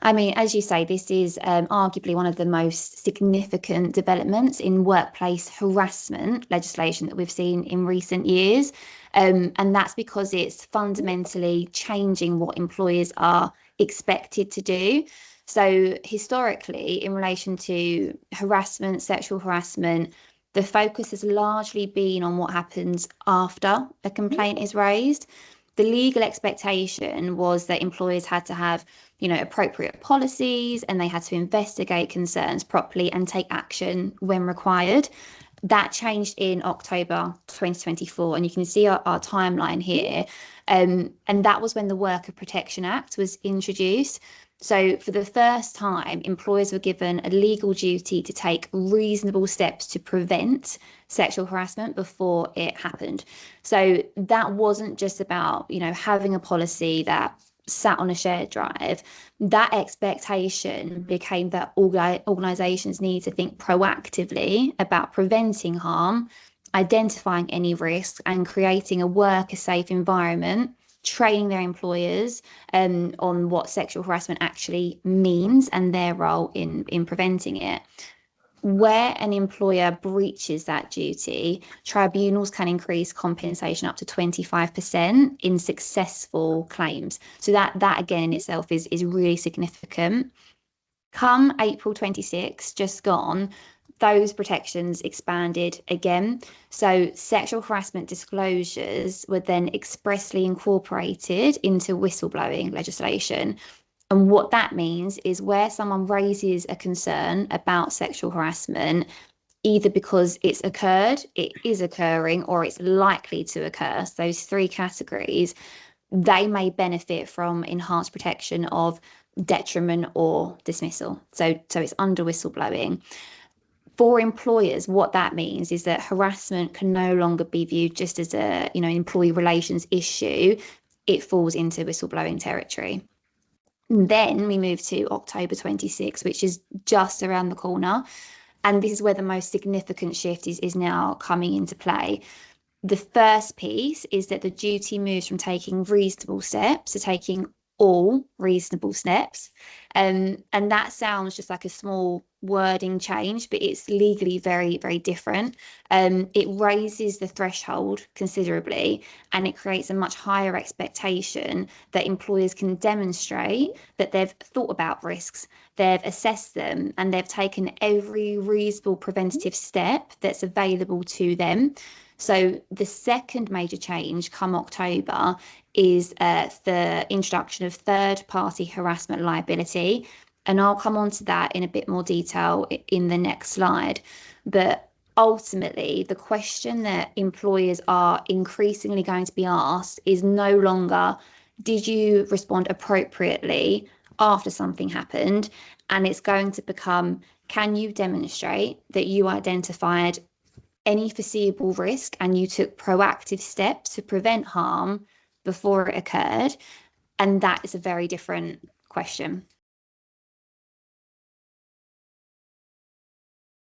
I mean, as you say, this is arguably one of the most significant developments in workplace harassment legislation that we've seen in recent years. And that's because it's fundamentally changing what employers are expected to do. So historically, in relation to harassment, sexual harassment, the focus has largely been on what happens after a complaint is raised. The legal expectation was that employers had to have, appropriate policies, and they had to investigate concerns properly and take action when required. That changed in October 2024, and you can see our timeline here. And that was when the Worker Protection Act was introduced. So for the first time, employers were given a legal duty to take reasonable steps to prevent sexual harassment before it happened. So that wasn't just about, having a policy that sat on a shared drive. That expectation became that organizations need to think proactively about preventing harm, identifying any risks, and creating a worker-safe environment, training their employers on what sexual harassment actually means and their role in preventing it. Where an employer breaches that duty, tribunals can increase compensation up to 25% in successful claims. So that again in itself is really significant. Come April 26, just gone, those protections expanded again. So sexual harassment disclosures were then expressly incorporated into whistleblowing legislation. And what that means is where someone raises a concern about sexual harassment, either because it's occurred, it is occurring, or it's likely to occur, so those three categories, they may benefit from enhanced protection of detriment or dismissal. So it's under whistleblowing. For employers, what that means is that harassment can no longer be viewed just as a, employee relations issue. It falls into whistleblowing territory. Then we move to October 26, which is just around the corner. And this is where the most significant shift is now coming into play. The first piece is that the duty moves from taking reasonable steps to taking all reasonable steps. And that sounds just like a small wording change, but it's legally very, very different. It raises the threshold considerably, and it creates a much higher expectation that employers can demonstrate that they've thought about risks, they've assessed them, and they've taken every reasonable preventative step that's available to them. So the second major change come October is the introduction of third-party harassment liability. And I'll come on to that in a bit more detail in the next slide. But ultimately, the question that employers are increasingly going to be asked is no longer, did you respond appropriately after something happened? And it's going to become, can you demonstrate that you identified any foreseeable risk and you took proactive steps to prevent harm before it occurred? And that is a very different question.